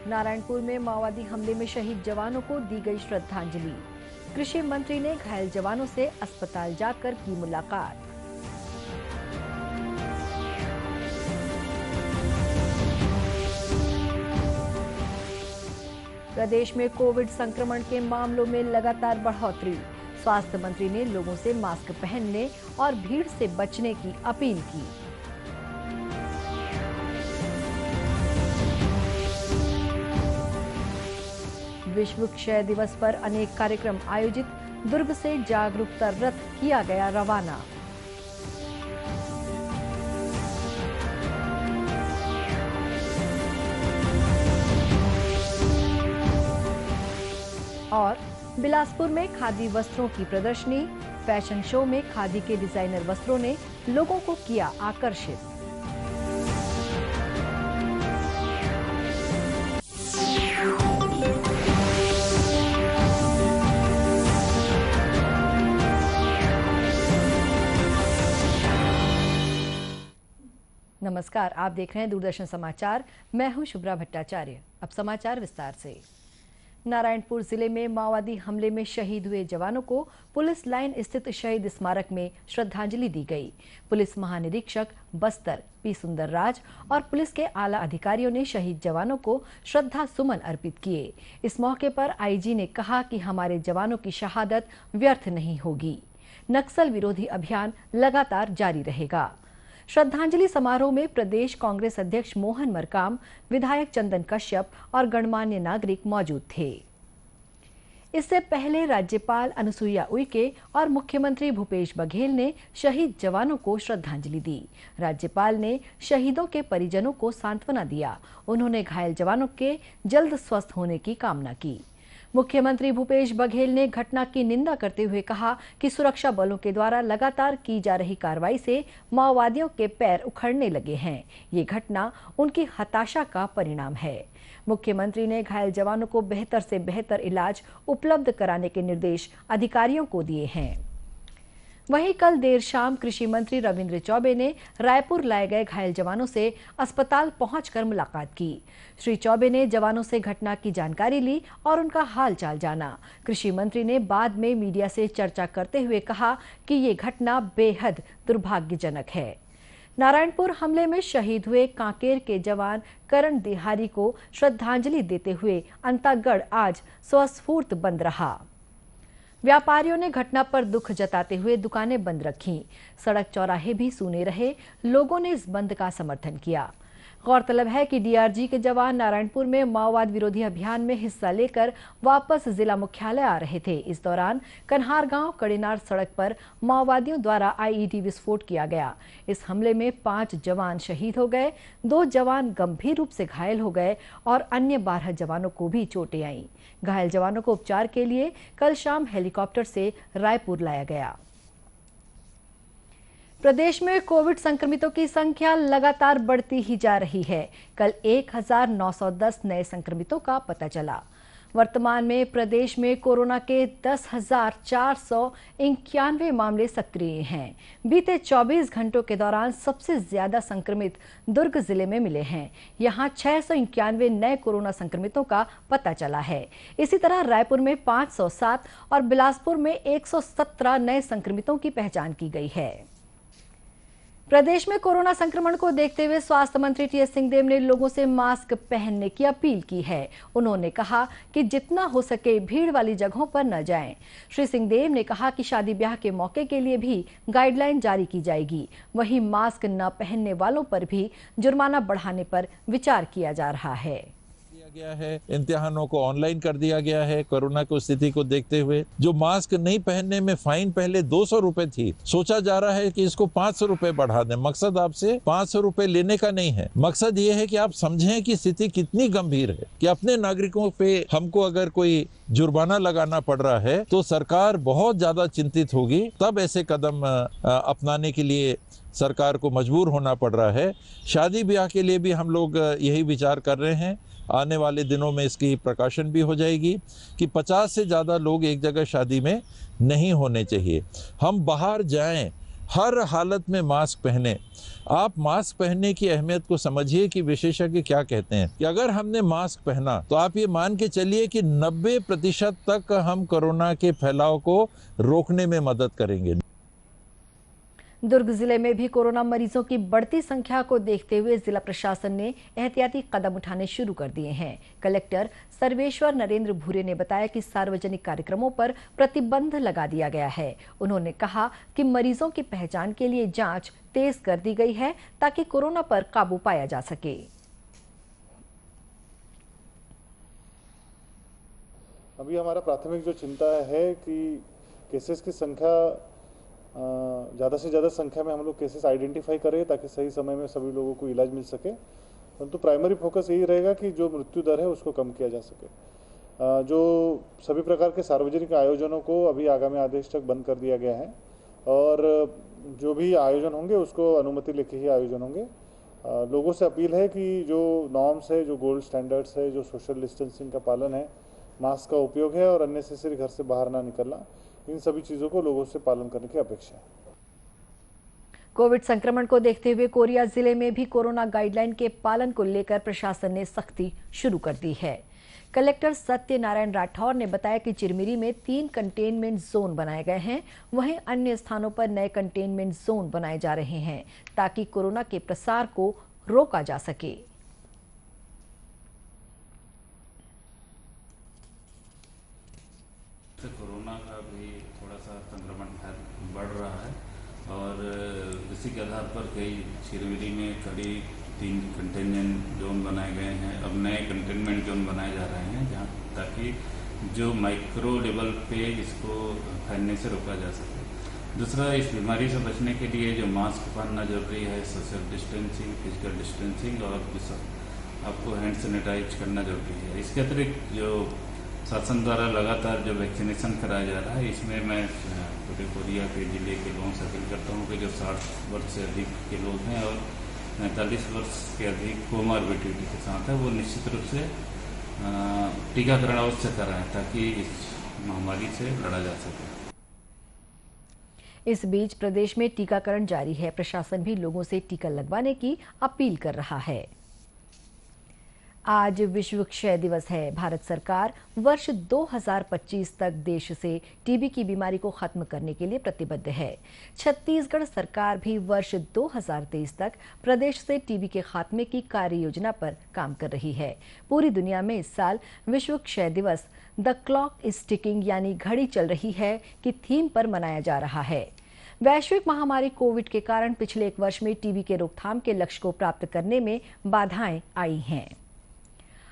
नारायणपुर में माओवादी हमले में शहीद जवानों को दी गई श्रद्धांजलि। कृषि मंत्री ने घायल जवानों से अस्पताल जाकर की मुलाकात। प्रदेश में कोविड संक्रमण के मामलों में लगातार बढ़ोतरी। स्वास्थ्य मंत्री ने लोगों से मास्क पहनने और भीड़ से बचने की अपील की। विश्व क्षय दिवस पर अनेक कार्यक्रम आयोजित। दुर्ग से जागरूकता रथ किया गया रवाना। और बिलासपुर में खादी वस्त्रों की प्रदर्शनी। फैशन शो में खादी के डिजाइनर वस्त्रों ने लोगों को किया आकर्षित। नमस्कार, आप देख रहे हैं दूरदर्शन समाचार। मैं हूं शुभ्रा भट्टाचार्य। अब समाचार विस्तार से। नारायणपुर जिले में माओवादी हमले में शहीद हुए जवानों को पुलिस लाइन स्थित शहीद स्मारक में श्रद्धांजलि दी गई। पुलिस महानिरीक्षक बस्तर पी सुंदर राज और पुलिस के आला अधिकारियों ने शहीद जवानों को श्रद्धा सुमन अर्पित किए। इस मौके पर आईजी ने कहा कि हमारे जवानों की शहादत व्यर्थ नहीं होगी। नक्सल विरोधी अभियान लगातार जारी रहेगा। श्रद्धांजलि समारोह में प्रदेश कांग्रेस अध्यक्ष मोहन मरकाम, विधायक चंदन कश्यप और गणमान्य नागरिक मौजूद थे। इससे पहले राज्यपाल अनुसुईया उइके और मुख्यमंत्री भूपेश बघेल ने शहीद जवानों को श्रद्धांजलि दी। राज्यपाल ने शहीदों के परिजनों को सांत्वना दिया। उन्होंने घायल जवानों के जल्द स्वस्थ होने की कामना की। मुख्यमंत्री भूपेश बघेल ने घटना की निंदा करते हुए कहा कि सुरक्षा बलों के द्वारा लगातार की जा रही कार्रवाई से माओवादियों के पैर उखड़ने लगे हैं। ये घटना उनकी हताशा का परिणाम है। मुख्यमंत्री ने घायल जवानों को बेहतर से बेहतर इलाज उपलब्ध कराने के निर्देश अधिकारियों को दिए हैं। वहीं कल देर शाम कृषि मंत्री रविंद्र चौबे ने रायपुर लाए गए घायल जवानों से अस्पताल पहुंचकर मुलाकात की। श्री चौबे ने जवानों से घटना की जानकारी ली और उनका हालचाल जाना। कृषि मंत्री ने बाद में मीडिया से चर्चा करते हुए कहा कि ये घटना बेहद दुर्भाग्यजनक है। नारायणपुर हमले में शहीद हुए कांकेर के जवान करण दिहारी को श्रद्धांजलि देते हुए अंतागढ़ आज स्वस्फूर्त बंद रहा। व्यापारियों ने घटना पर दुख जताते हुए दुकानें बंद रखीं। सड़क चौराहे भी सूने रहे। लोगों ने इस बंद का समर्थन किया। गौरतलब है कि डीआरजी के जवान नारायणपुर में माओवाद विरोधी अभियान में हिस्सा लेकर वापस जिला मुख्यालय आ रहे थे। इस दौरान कन्हार गांव कड़ीनार सड़क पर माओवादियों द्वारा आईईडी विस्फोट किया गया। इस हमले में 5 जवान शहीद हो गए, 2 जवान गंभीर रूप से घायल हो गए और अन्य 12 जवानों को भी चोटें आईं। घायल जवानों को उपचार के लिए कल शाम हेलीकॉप्टर से रायपुर लाया गया। प्रदेश में कोविड संक्रमितों की संख्या लगातार बढ़ती ही जा रही है। कल 1910 नए संक्रमितों का पता चला। वर्तमान में प्रदेश में कोरोना के 10,491 मामले सक्रिय हैं। बीते 24 घंटों के दौरान सबसे ज्यादा संक्रमित दुर्ग जिले में मिले हैं। यहां 691 नए कोरोना संक्रमितों का पता चला है। इसी तरह रायपुर में 507 और बिलासपुर में 117 नए संक्रमितों की पहचान की गई है। प्रदेश में कोरोना संक्रमण को देखते हुए स्वास्थ्य मंत्री टीएस सिंहदेव ने लोगों से मास्क पहनने की अपील की है। उन्होंने कहा कि जितना हो सके भीड़ वाली जगहों पर न जाएं। श्री सिंहदेव ने कहा कि शादी ब्याह के मौके के लिए भी गाइडलाइन जारी की जाएगी। वहीं मास्क न पहनने वालों पर भी जुर्माना बढ़ाने पर विचार किया जा रहा है। गया है, इम्तिहानों को ऑनलाइन कर दिया गया है। कोरोना की स्थिति को देखते हुए जो मास्क नहीं पहनने में फाइन पहले 200 रुपए थी, सोचा जा रहा है कि इसको 500 रुपए बढ़ा दें। मकसद आपसे 500 रुपए लेने का नहीं है। मकसद ये है कि आप समझें कि स्थिति कितनी गंभीर है कि अपने नागरिकों पे हमको अगर कोई जुर्माना लगाना पड़ रहा है तो सरकार बहुत ज्यादा चिंतित होगी। तब ऐसे कदम अपनाने के लिए सरकार को मजबूर होना पड़ रहा है। शादी ब्याह के लिए भी हम लोग यही विचार कर रहे हैं। आने वाले दिनों में इसकी प्रकाशन भी हो जाएगी कि 50 से ज़्यादा लोग एक जगह शादी में नहीं होने चाहिए। हम बाहर जाएं, हर हालत में मास्क पहने। आप मास्क पहनने की अहमियत को समझिए कि विशेषज्ञ क्या कहते हैं कि अगर हमने मास्क पहना तो आप ये मान के चलिए कि 90% तक हम कोरोना के फैलाव को रोकने में मदद करेंगे। दुर्ग जिले में भी कोरोना मरीजों की बढ़ती संख्या को देखते हुए जिला प्रशासन ने एहतियाती कदम उठाने शुरू कर दिए हैं। कलेक्टर सर्वेश्वर नरेंद्र भूरे ने बताया कि सार्वजनिक कार्यक्रमों पर प्रतिबंध लगा दिया गया है। उन्होंने कहा कि मरीजों की पहचान के लिए जांच तेज कर दी गई है ताकि कोरोना पर काबू पाया जा सके। अभी हमारा प्राथमिक जो चिंता है कि केसेस की संख्या ज़्यादा से ज़्यादा संख्या में हम लोग केसेस आइडेंटिफाई करें ताकि सही समय में सभी लोगों को इलाज मिल सके। परंतु प्राइमरी फोकस यही रहेगा कि जो मृत्यु दर है उसको कम किया जा सके। जो सभी प्रकार के सार्वजनिक आयोजनों को अभी आगामी आदेश तक बंद कर दिया गया है और जो भी आयोजन होंगे उसको अनुमति लेके ही आयोजन होंगे। लोगों से अपील है कि जो नॉर्म्स है, जो गोल्ड स्टैंडर्ड्स है, जो सोशल डिस्टेंसिंग का पालन है, मास्क का उपयोग है और अननेसेसरी घर से बाहर ना निकलना, इन सभी चीजों को लोगों से पालन करने की अपेक्षा है। कोविड संक्रमण को देखते हुए कोरिया जिले में भी कोरोना गाइडलाइन के पालन को लेकर प्रशासन ने सख्ती शुरू कर दी है। कलेक्टर सत्यनारायण राठौर ने बताया कि चिरमिरी में 3 कंटेनमेंट जोन बनाए गए हैं, वहीं अन्य स्थानों पर नए कंटेनमेंट जोन बनाए जा रहे हैं ताकि कोरोना के प्रसार को रोका जा सके। कोरोना का भी थोड़ा सा संक्रमण बढ़ रहा है और इसी के आधार पर कई चिरमिरी में करीब 3 कंटेनमेंट जोन बनाए गए हैं। अब नए कंटेनमेंट जोन बनाए जा रहे हैं जहां ताकि जो माइक्रो लेवल पे इसको फैलने से रोका जा सके। दूसरा, इस बीमारी से बचने के लिए जो मास्क पहनना जरूरी है, सोशल डिस्टेंसिंग, फिजिकल डिस्टेंसिंग और आपको हैंड सैनिटाइज करना जरूरी है। इसके अतिरिक्त जो शासन द्वारा लगातार जो वैक्सीनेशन कराया जा रहा है, इसमें मैं पूरे कोरिया के जिले के लोगों से अपील करता हूँ कि जो 60 वर्ष से अधिक के लोग हैं और 45 वर्ष के अधिक कोमॉर्बिडिटी के साथ है, वो निश्चित रूप से टीकाकरण अवश्य कराएं ताकि इस महामारी से लड़ा जा सके। इस बीच प्रदेश में टीकाकरण जारी है। प्रशासन भी लोगों से टीका लगवाने की अपील कर रहा है। आज विश्व क्षय दिवस है। भारत सरकार वर्ष 2025 तक देश से टीबी की बीमारी को खत्म करने के लिए प्रतिबद्ध है। छत्तीसगढ़ सरकार भी वर्ष 2023 तक प्रदेश से टीबी के खात्मे की कार्य योजना पर काम कर रही है। पूरी दुनिया में इस साल विश्व क्षय दिवस द क्लॉक इज टिकिंग यानी घड़ी चल रही है की थीम पर मनाया जा रहा है। वैश्विक महामारी कोविड के कारण पिछले 1 वर्ष में टीबी के रोकथाम के लक्ष्य को प्राप्त करने में बाधाएं आई हैं।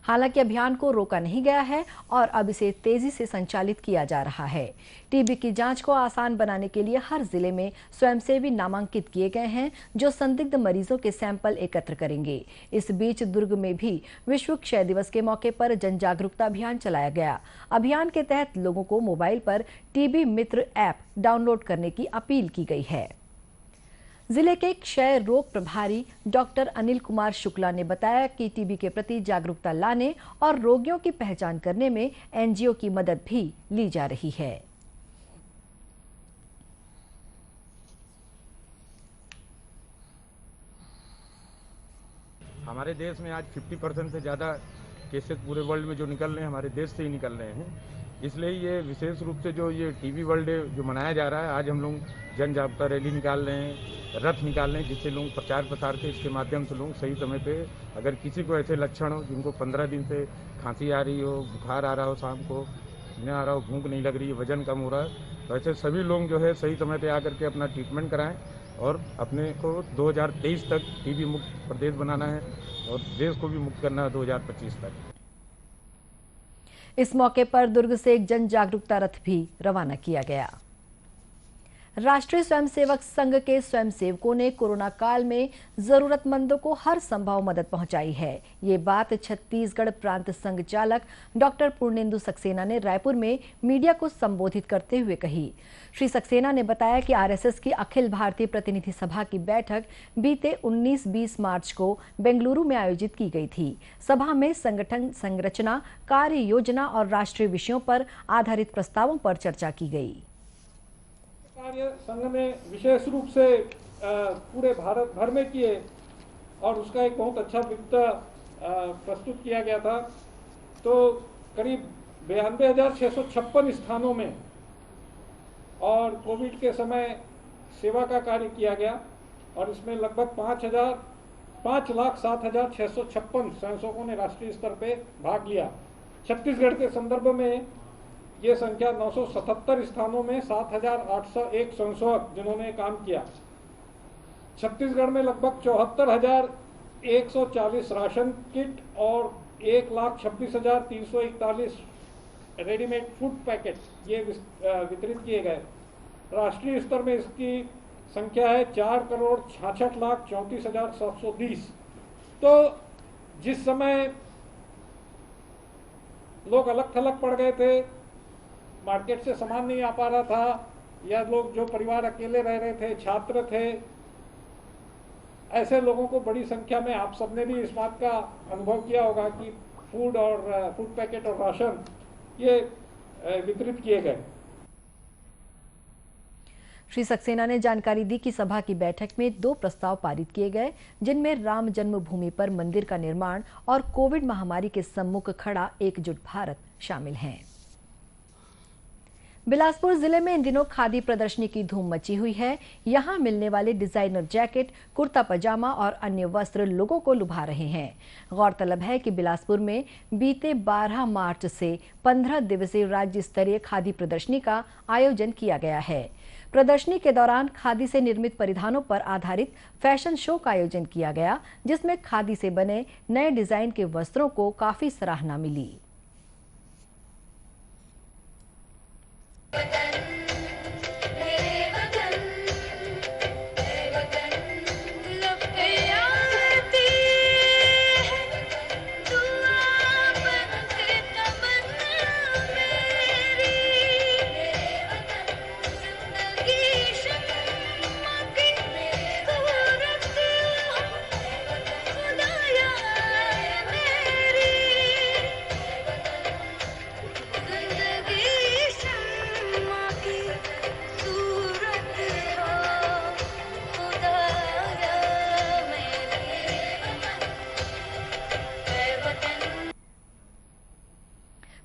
हालांकि अभियान को रोका नहीं गया है और अब इसे तेजी से संचालित किया जा रहा है। टीबी की जांच को आसान बनाने के लिए हर जिले में स्वयंसेवी नामांकित किए गए हैं जो संदिग्ध मरीजों के सैंपल एकत्र करेंगे। इस बीच दुर्ग में भी विश्व क्षय दिवस के मौके पर जन जागरूकता अभियान चलाया गया। अभियान के तहत लोगों को मोबाइल पर टीबी मित्र ऐप डाउनलोड करने की अपील की गई है। जिले के क्षय रोग प्रभारी डॉक्टर अनिल कुमार शुक्ला ने बताया कि टीबी के प्रति जागरूकता लाने और रोगियों की पहचान करने में एनजीओ की मदद भी ली जा रही है। हमारे देश में आज 50% से ज़्यादा केसेस पूरे वर्ल्ड में जो निकल रहे हैं हमारे देश से ही निकल रहे हैं। इसलिए ये विशेष रूप से जो ये टीबी वर्ल्ड डे जो मनाया जा रहा है, आज हम लोग जन जागरूकता रैली निकाल रहे हैं, रथ निकाल रहे हैं, जिससे लोग प्रचार प्रसार के इसके माध्यम से लोग सही समय पे अगर किसी को ऐसे लक्षण हो जिनको 15 दिन से खांसी आ रही हो, बुखार आ रहा हो, शाम को न आ रहा हो, भूख नहीं लग रही है, वजन कम हो रहा है, तो ऐसे सभी लोग जो है सही समय पे आकर के अपना ट्रीटमेंट कराएं और अपने को 2023 तक टीबी मुक्त प्रदेश बनाना है और देश को भी मुक्त करना है 2025 तक। इस मौके पर दुर्ग से एक जन जागरूकता रथ भी रवाना किया गया। राष्ट्रीय स्वयंसेवक संघ के स्वयंसेवकों ने कोरोना काल में जरूरतमंदों को हर संभव मदद पहुंचाई है। ये बात छत्तीसगढ़ प्रांत संघ चालक डॉक्टर पूर्णेंदु सक्सेना ने रायपुर में मीडिया को संबोधित करते हुए कही। श्री सक्सेना ने बताया कि आरएसएस की अखिल भारतीय प्रतिनिधि सभा की बैठक बीते 19-20 मार्च को बेंगलुरु में आयोजित की गई थी। सभा में संगठन संरचना, कार्य योजना और राष्ट्रीय विषयों पर आधारित प्रस्तावों पर चर्चा की गई। कार्य संघ ने विशेष रूप से पूरे भारत भर में किए और उसका एक बहुत अच्छा वित्त प्रस्तुत किया गया था। तो करीब 92,656 स्थानों में और कोविड के समय सेवा का कार्य किया गया और इसमें लगभग 5,07,656 स्वयंसेवकों ने राष्ट्रीय स्तर पे भाग लिया। छत्तीसगढ़ के संदर्भ में ये संख्या 977 स्थानों में 7,801 स्वयंसेवक जिन्होंने काम किया। छत्तीसगढ़ में लगभग 74,140 राशन किट और 1,26,341 रेडीमेड फूड पैकेट ये वितरित किए गए। राष्ट्रीय स्तर में इसकी संख्या है 4,66,34,720। तो जिस समय लोग अलग थलग पड़ गए थे, मार्केट से सामान नहीं आ पा रहा था, या लोग जो परिवार अकेले रह रहे थे, छात्र थे, ऐसे लोगों को बड़ी संख्या में आप सबने भी इस बात का अनुभव किया होगा कि फूड पैकेट और राशन ये वितरित किए गए। श्री सक्सेना ने जानकारी दी कि सभा की बैठक में 2 प्रस्ताव पारित किए गए, जिनमें राम जन्मभूमि पर मंदिर का निर्माण और कोविड महामारी के सम्मुख खड़ा एकजुट भारत शामिल हैं। बिलासपुर जिले में इन दिनों खादी प्रदर्शनी की धूम मची हुई है। यहां मिलने वाले डिजाइनर जैकेट, कुर्ता पजामा और अन्य वस्त्र लोगों को लुभा रहे हैं। गौरतलब है कि बिलासपुर में बीते 12 मार्च से 15 दिवसीय राज्य स्तरीय खादी प्रदर्शनी का आयोजन किया गया है। प्रदर्शनी के दौरान खादी से निर्मित परिधानों पर आधारित फैशन शो का आयोजन किया गया, जिसमें खादी से बने नए डिजाइन के वस्त्रों को काफी सराहना मिली।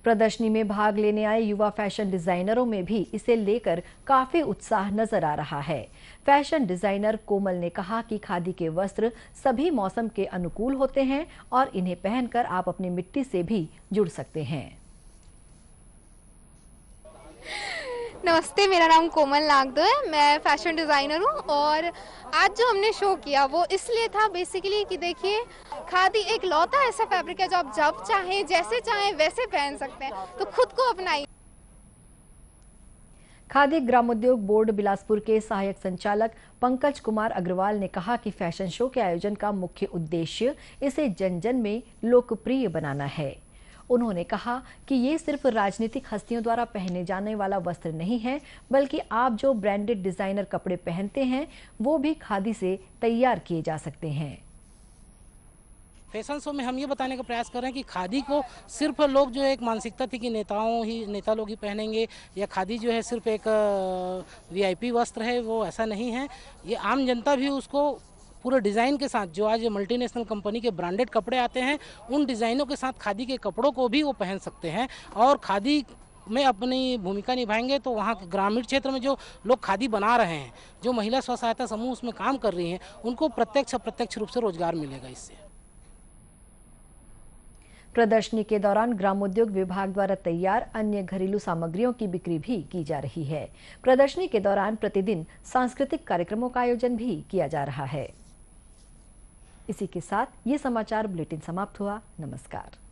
प्रदर्शनी में भाग लेने आए युवा फैशन डिजाइनरों में भी इसे लेकर काफी उत्साह नजर आ रहा है। फैशन डिजाइनर कोमल ने कहा कि खादी के वस्त्र सभी मौसम के अनुकूल होते हैं और इन्हें पहनकर आप अपनी मिट्टी से भी जुड़ सकते हैं। नमस्ते, मेरा नाम कोमल नागदो है। मैं फैशन डिज़ाइनर हूँ और आज जो हमने शो किया वो इसलिए था बेसिकली कि देखिए, खादी एक लौता ऐसा फैब्रिक है जो आप जब चाहें, जैसे चाहें वैसे पहन सकते हैं, तो खुद को अपनाइए। खादी ग्रामोद्योग बोर्ड बिलासपुर के सहायक संचालक पंकज कुमार अग्रवाल ने कहा कि फैशन शो के आयोजन का मुख्य उद्देश्य इसे जन जन में लोकप्रिय बनाना है। उन्होंने कहा कि ये सिर्फ राजनीतिक हस्तियों द्वारा पहने जाने वाला वस्त्र नहीं है, बल्कि आप जो ब्रांडेड डिजाइनर कपड़े पहनते हैं वो भी खादी से तैयार किए जा सकते हैं। फैशन शो में हम ये बताने का प्रयास कर रहे हैं कि खादी को सिर्फ लोग जो एक मानसिकता थी कि नेता लोग ही पहनेंगे या खादी जो है सिर्फ एक वीआईपी वस्त्र है, वो ऐसा नहीं है। ये आम जनता भी उसको पूरे डिज़ाइन के साथ, जो आज मल्टीनेशनल कंपनी के ब्रांडेड कपड़े आते हैं, उन डिज़ाइनों के साथ खादी के कपड़ों को भी वो पहन सकते हैं और खादी में अपनी भूमिका निभाएंगे। तो वहाँ के ग्रामीण क्षेत्र में जो लोग खादी बना रहे हैं, जो महिला स्व सहायता समूह उसमें काम कर रही हैं, उनको प्रत्यक्ष रूप से रोजगार मिलेगा इससे। प्रदर्शनी के दौरान ग्रामोद्योग विभाग द्वारा तैयार अन्य घरेलू सामग्रियों की बिक्री भी की जा रही है। प्रदर्शनी के दौरान प्रतिदिन सांस्कृतिक कार्यक्रमों का आयोजन भी किया जा रहा है। इसी के साथ ये समाचार बुलेटिन समाप्त हुआ। नमस्कार।